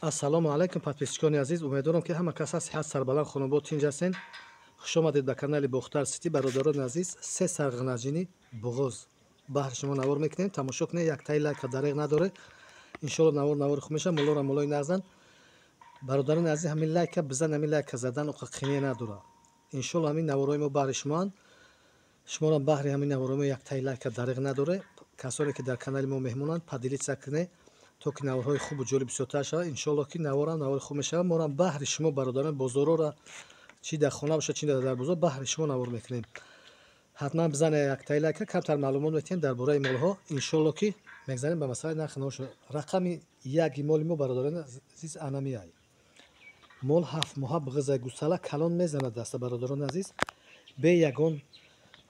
ассалому алайкум подписчикони азиз, умедворам ки ҳама кас сиҳат сарбаланд хунобод тинҷ ҳастен. хуш омадед ба канали Бохтар Сити. Бародарони азиз, се сарғнаҷини буғоз баҳри шумо навор мекунем. Тамошо кунед, яктаи лайка дареғ надоре. иншоалло навори хуб меша. молора молои нағзан. бародарони азиз, ҳамин лайка бизан, ҳамин лайка задан оқа қине надора. иншоалло ҳамин наворои мо баҳри шумоанд. шуморо баҳри ҳамин наворои мо яктаи лайка дареғ надоре. касоне ки дар канали мо меҳмонанд, падилитса кунед то ки наворҳои хубу ҷолиб бисёртар шавад. иншоалло ки навори хуб мешавад. мо баҳри шумо бародарони бозорора, чи дар хона бошад, чи дар бозор, баҳри шумо навор мекунем. ҳатман бизане яктаи лайка, камтар маълумот метиҳем дар бораи молҳо. иншоалло ки мегзарем ба масъалаи нархи навор. рақами яки моли мо бародарони азиз анамияй. мол 7 моҳа бғизай гусала калон мезанад даста бародарони азиз. бе ягон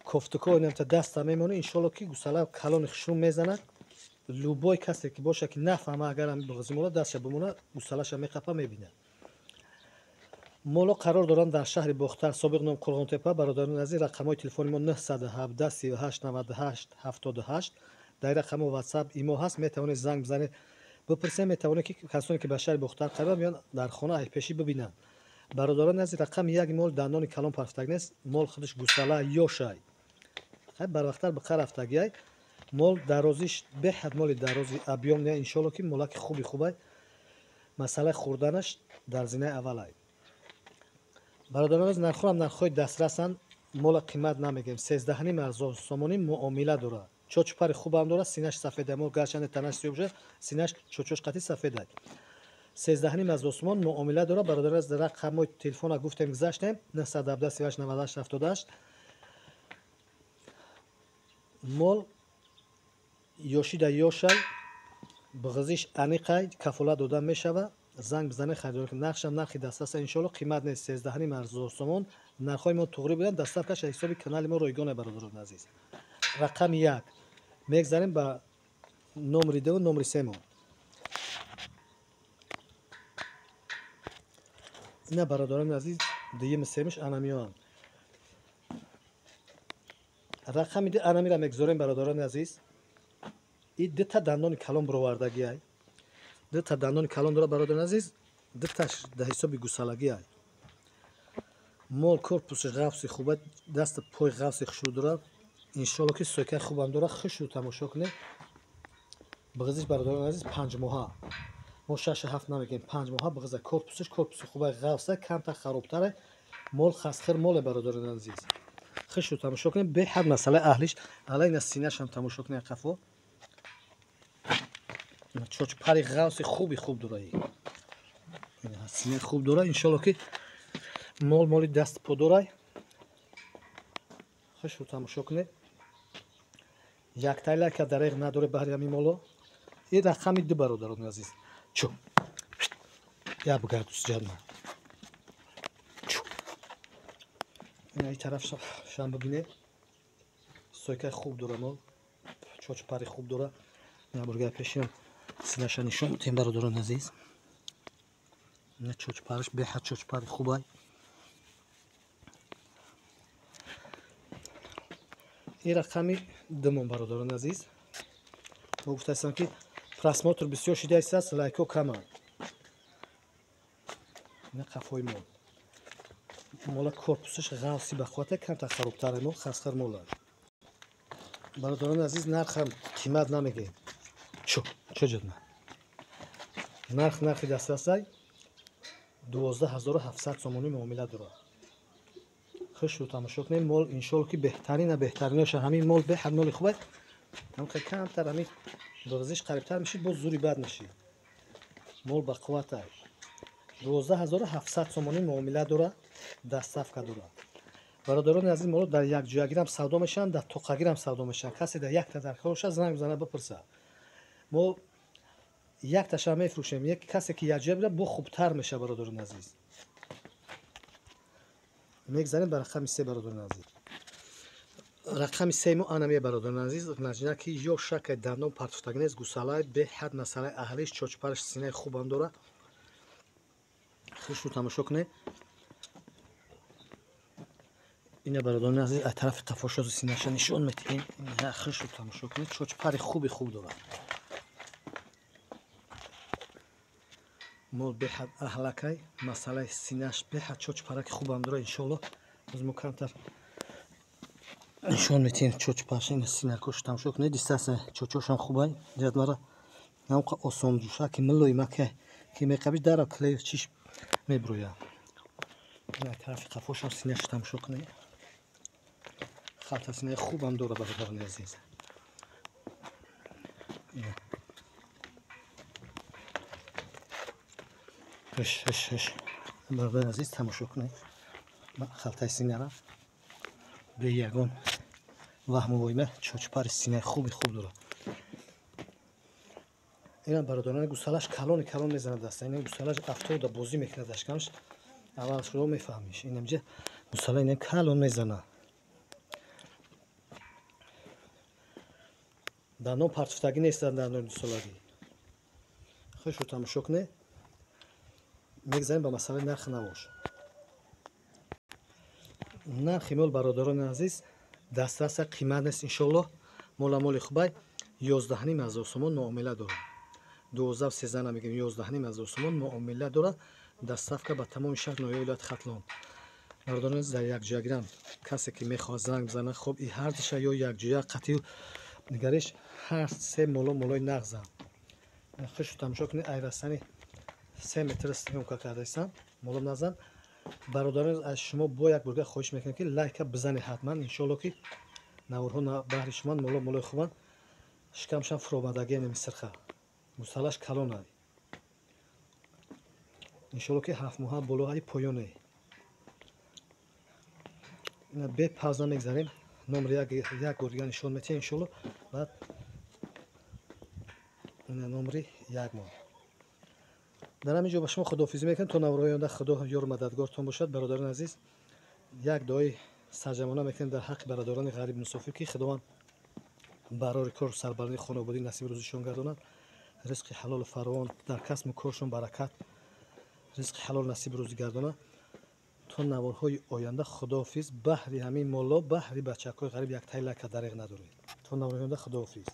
кофтуко ойнамта даста мемонӣ. иншоалло ки гусала калони хушрум мезанад. любой касе ки боша ки нафҳама агарам бғизи мола дастша бимона, гусалаша меқапа мебинад. моло қарор доранд дар шаҳри Бохтар, собиқ ном Қурғонтепа. бародарони азиз, рақамҳои телефони мо 917 38 98 78. дар рақамо WhatsApp имо ҳаст. метавонед занг бизанед, бипурсед. метавонед ки касоне ки ба шаҳри Бохтар қариб биён дар хона айпешӣ бибинанд. бародарони азиз, рақами яки мол дандони калон парфтаг нест. мол худаш гусала ёшай. хай барвақтар биқар рафтагиай. мол дарозиш беҳад моли дарози абём не. иншоалло ки молаки хуби хубай. масъалаи хӯрданаш дар зинаи аввалай. бародарони нархҳоам нархҳои дастрасанд. мола қимат намегем. 13,500 сомонӣ муомила дорад. чочупари хубам дорад. синаш сафеда. мол гарчанде танаш сиёб шуд, синаш чочош қати сафеда. 13,500 сомон муомила дорад. бародарони аз рақамои телефона гуфтем гузаштем 917 38 98 78. мол ёшида ёшай, бғизиш аниқай, кафолат дода мешава. занг бизанед харидор кунед. нархшам нархи дастаста. иншоалло қимат нест. 13,500 сомон. нархҳои мо туғри буданд. доставкаш аз ҳисоби канали мо ройгона бародарони азиз. рақами 1 мегзарем ба номери 2 номери 3 мо. ина бародарони азиз, дуюми семиш анамиёам. рақами ди анамира мегзорем бародарони азиз. ин дута дандони калон бировардагиай. дута дандони калон дора бародарони азиз. дуташ да ҳисоби гусалагиай. мол корпуси ғафси хуба, даста пой ғафси хушру дора. иншоалло ки сойкаи хубам дора. хушру тамошо кунед. бғизиш бародарони азиз 5 моҳа. мо 6-7 намегем, 5 моҳа бғиза. корпуси хубай ғафса, камта харобтаре. мол хасхир моле бародарони азиз. хушру тамошо кунед. беҳад масъалаи аҳлиш. алайна синашам тамошо кунед. қафо чочпари ғавси хуби хуб дорад. сина хуб дорад. иншоалло ки моли даст по дорад. хушру тамошо кунед. яктаи лайка дареғ надоре баҳри ҳамин моло. ин рақами 2 бародарони азиз. чӯ я бигардус ҷадма. чӯ ина ин тараф шам бибинед. сойкаи хуб дора мол. чочпари хуб дора. ина бургай пешиам синаша нишон мудем бародарони азиз. ина чочпариш беҳад чочпари хубай. ин рақами 2 мон бародарони азиз. мо гуфтаистам ки просмотр бисёр шида аст, лайко каманд. ина қафои мол. мола корпусиш ғавси бахвата камта харобтаре мол, хасхар мола. бародарони азиз, нархам қимат намегем. чӯ ҷадма. нархи дастасай 12700 сомонӣ муомила дорад. хушру тамошо кунед. мол иншоалло ки беҳтарина беҳтариноша. ҳамин мол беҳад моли хубай. ҳамқа камтар ҳамин бғизиш қарибтар мешид, боз зури бад мешид. мол ба қувватай 12700 сомонӣ муомила дорад. доставка дорад. бародарони азиз, моло дар якҷоягирам савдо мешаванд, дар тоқагирам савдо мешаванд. касе дар якта дар кор бошад, занг бизанад бипурсад. мо якташа мефурӯшем. як касе ки якҷоя буда бо хубтар мешавад бародарони азиз. мегзарем ба рақами 3 бародарони азиз. рақами 3 мо анамия бародарони азиз. наҷинаки ё шакай дандон партуфтаг нест. гусалаи беҳад масъалаи аҳлиш, чочпариш синаи хубам дора. хушру тамошо кунед. ина бародарони азиз, аз тарафи қафошозу синаша нишон метиҳем. ина хушру тамошо кунед. чочпари хуби хуб дорад. мол беҳад аҳлакай масъалаи синааш беҳад чочпараки хубам дора иншоалло озмо камтар нишон метиҳем чочпашин синакош тамошо кунед дистаса чочошам хубай ҷадмара намқа осон жуша ки милоимаке ки меқабиш дара клею чиш меброя ина тарафи қафошам синаш тамошо кунед халта синаи хубам дора бародарони азиз бародари азиз тамошо кунед халтаи синара бе ягон ваҳму воима чочпари синаи хуб дора ина бародарони гусалаш калони калон мезанад даста ина гусалаш афтода бозӣ мекунад ашкамш аввал шумо мефаҳмиш инамҷа гусала ина калон мезана данон партуфтагӣ нестад данони дусолагӣ хушро тамошо кунед мегзарем ба масъалаи нархи навош нархи мол бародарони азиз дастраса қимат нест иншоалло моламоли хубай 11500 сомон муомила дорад 12-13 намегем 11500 сомон муомила дорад доставка ба тамоми шаҳр ноҳияи вилояти хатлон бародарони азиз дар якҷоягирам касе ки мехоҳад занг бизана хоб и ҳардиша ё якҷоя қатъи дигариш ҳар се молои нағзам хушро тамошо кунед айрастани 3 метр съёмка кардаистам молом назан бародарони аз шумо бо як бурга хоҳиш мекунем ки лайка бизане ҳатман иншоалло ки наворҳо баҳри шуманд молои хубанд шикамшан фуромадагия немисирха гусалаш калонай иншоалло ки 7 моҳа болои поёне ина бе павза мегзарем номри як бурга нишон метиҳем иншоалло баъд ина номри як моҳ дар ҳамин ҷо ба шумо худоҳофизӣ мекунем то наврҳои оянда худо ёру мададгортон бошад бародарони азиз як дуои сарҷамона мекунем дар ҳаққи бародарони ғариб мусофир ки худованд барори кору сарбаландии хонободӣ насиби рӯзишон гардонад ризқи ҳалолу фаровон дар касбу коршон баракат ризқи ҳалол насиби рӯзӣ гардонад то наворҳои оянда худоҳофиз баҳри ҳамин молло баҳри бачакҳои ғариб як тай лайка дареғ надоред то наврҳои оянда худоҳофиз.